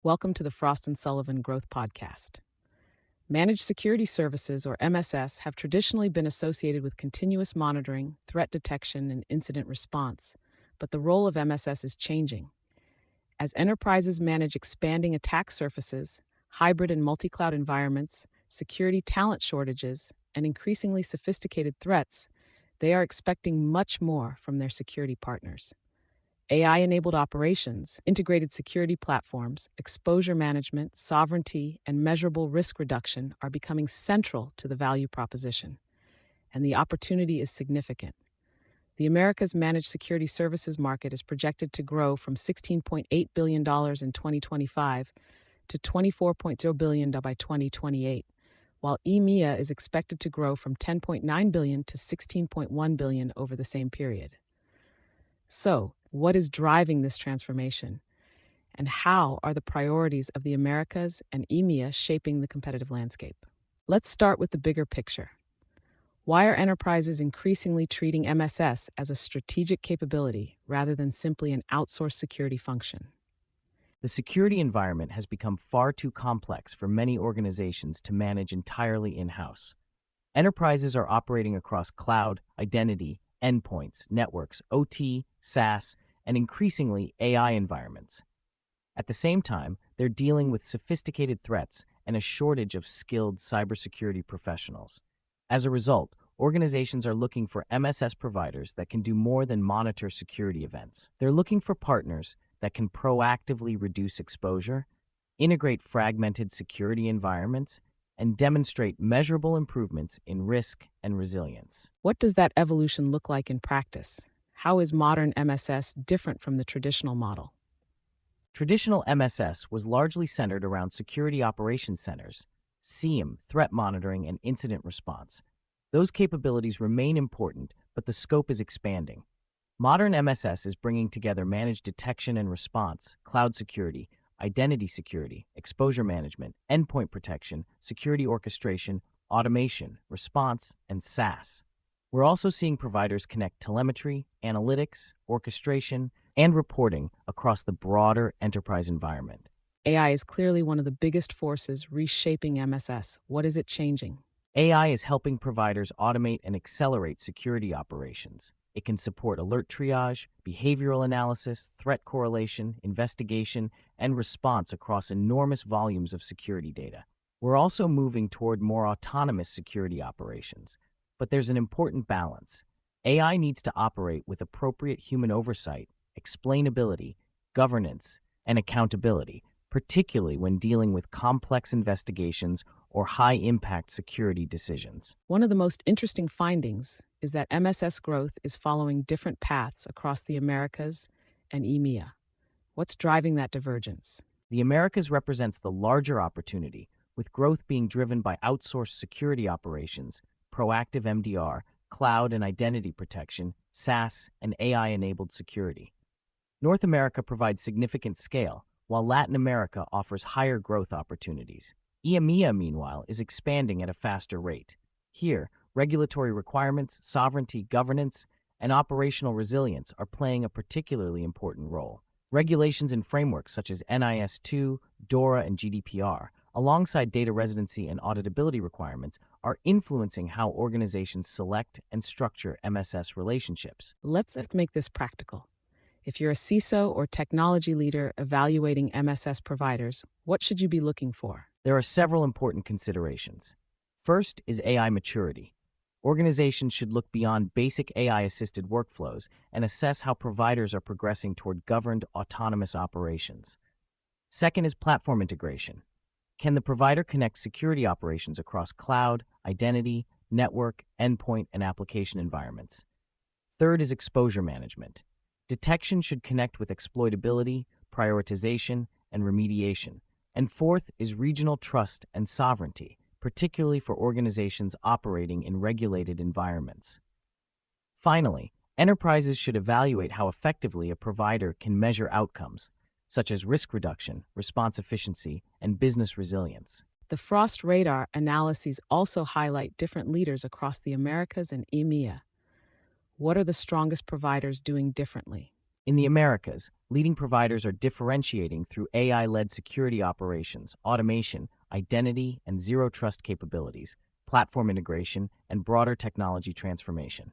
Welcome to the Frost and Sullivan Growth Podcast. Managed security services, or MSS, have traditionally been associated with continuous monitoring, threat detection, and incident response, but the role of MSS is changing. As enterprises manage expanding attack surfaces, hybrid and multi-cloud environments, security talent shortages, and increasingly sophisticated threats, they are expecting much more from their security partners. AI-enabled operations, integrated security platforms, exposure management, sovereignty, and measurable risk reduction are becoming central to the value proposition, and the opportunity is significant. The Americas managed security services market is projected to grow from $16.8 billion in 2025 to $24.0 billion by 2028, while EMEA is expected to grow from $10.9 billion to $16.1 billion over the same period. So, what is driving this transformation? And how are the priorities of the Americas and EMEA shaping the competitive landscape? Let's start with the bigger picture. Why are enterprises increasingly treating MSS as a strategic capability rather than simply an outsourced security function? The security environment has become far too complex for many organizations to manage entirely in-house. Enterprises are operating across cloud, identity, endpoints, networks, OT, SaaS, and increasingly AI environments. At the same time, they're dealing with sophisticated threats and a shortage of skilled cybersecurity professionals. As a result, organizations are looking for MSS providers that can do more than monitor security events. They're looking for partners that can proactively reduce exposure, integrate fragmented security environments, and demonstrate measurable improvements in risk and resilience. What does that evolution look like in practice? How is modern MSS different from the traditional model? Traditional MSS was largely centered around security operations centers, SIEM, threat monitoring, and incident response. Those capabilities remain important, but the scope is expanding. Modern MSS is bringing together managed detection and response, cloud security, identity security, exposure management, endpoint protection, security orchestration, automation, response, and SaaS. We're also seeing providers connect telemetry, analytics, orchestration, and reporting across the broader enterprise environment. AI is clearly one of the biggest forces reshaping MSS. What is it changing? AI is helping providers automate and accelerate security operations. It can support alert triage, behavioral analysis, threat correlation, investigation, and response across enormous volumes of security data. We're also moving toward more autonomous security operations, but there's an important balance. AI needs to operate with appropriate human oversight, explainability, governance, and accountability, particularly when dealing with complex investigations or high-impact security decisions. One of the most interesting findings is that MSS growth is following different paths across the Americas and EMEA. What's driving that divergence? The Americas represents the larger opportunity, with growth being driven by outsourced security operations, proactive MDR, cloud and identity protection, SaaS, and AI-enabled security. North America provides significant scale, while Latin America offers higher growth opportunities. EMEA, meanwhile, is expanding at a faster rate. Here, regulatory requirements, sovereignty, governance, and operational resilience are playing a particularly important role. Regulations and frameworks such as NIS2, DORA, and GDPR, alongside data residency and auditability requirements, are influencing how organizations select and structure MSS relationships. Let's make this practical. If you're a CISO or technology leader evaluating MSS providers, what should you be looking for? There are several important considerations. First is AI maturity. Organizations should look beyond basic AI-assisted workflows and assess how providers are progressing toward governed, autonomous operations. Second is platform integration. Can the provider connect security operations across cloud, identity, network, endpoint, and application environments? Third is exposure management. Detection should connect with exploitability, prioritization, and remediation. And fourth is regional trust and sovereignty, particularly for organizations operating in regulated environments. Finally, enterprises should evaluate how effectively a provider can measure outcomes, such as risk reduction, response efficiency, and business resilience. The Frost Radar analyses also highlight different leaders across the Americas and EMEA. What are the strongest providers doing differently? In the Americas, leading providers are differentiating through AI-led security operations, automation, identity and zero trust capabilities, platform integration, and broader technology transformation.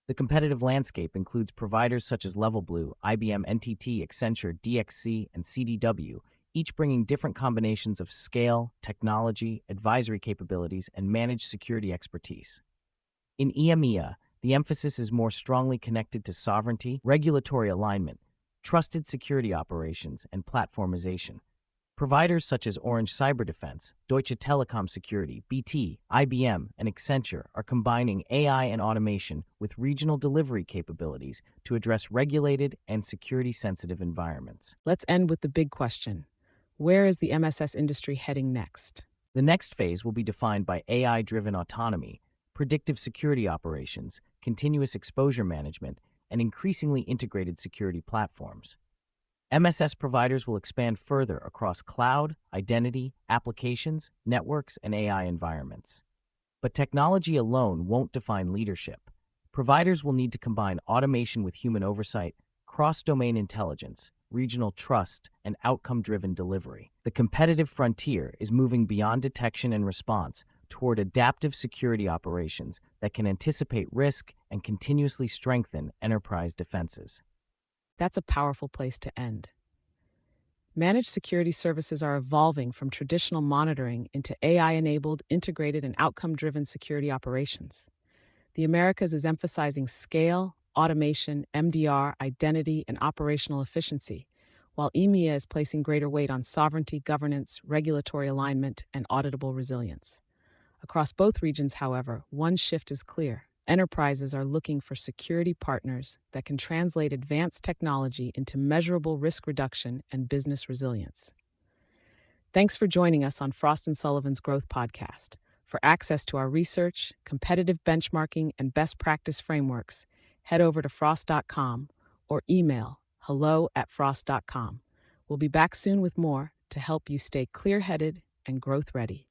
The competitive landscape includes providers such as Level Blue, IBM NTT, Accenture, DXC, and CDW, each bringing different combinations of scale, technology, advisory capabilities, and managed security expertise. In EMEA, the emphasis is more strongly connected to sovereignty, regulatory alignment, trusted security operations, and platformization. Providers such as Orange Cyber Defense, Deutsche Telekom Security, BT, IBM, and Accenture are combining AI and automation with regional delivery capabilities to address regulated and security-sensitive environments. Let's end with the big question. Where is the MSS industry heading next? The next phase will be defined by AI-driven autonomy, predictive security operations, continuous exposure management, and increasingly integrated security platforms. MSS providers will expand further across cloud, identity, applications, networks, and AI environments. But technology alone won't define leadership. Providers will need to combine automation with human oversight, cross-domain intelligence, regional trust, and outcome-driven delivery. The competitive frontier is moving beyond detection and response toward adaptive security operations that can anticipate risk and continuously strengthen enterprise defenses. That's a powerful place to end. Managed security services are evolving from traditional monitoring into AI-enabled, integrated, and outcome-driven security operations. The Americas is emphasizing scale, automation, MDR, identity, and operational efficiency, while EMEA is placing greater weight on sovereignty, governance, regulatory alignment, and auditable resilience. Across both regions, however, one shift is clear. Enterprises are looking for security partners that can translate advanced technology into measurable risk reduction and business resilience. Thanks for joining us on Frost & Sullivan's Growth Podcast. For access to our research, competitive benchmarking, and best practice frameworks, head over to frost.com or email hello@frost.com. We'll be back soon with more to help you stay clear-headed and growth-ready.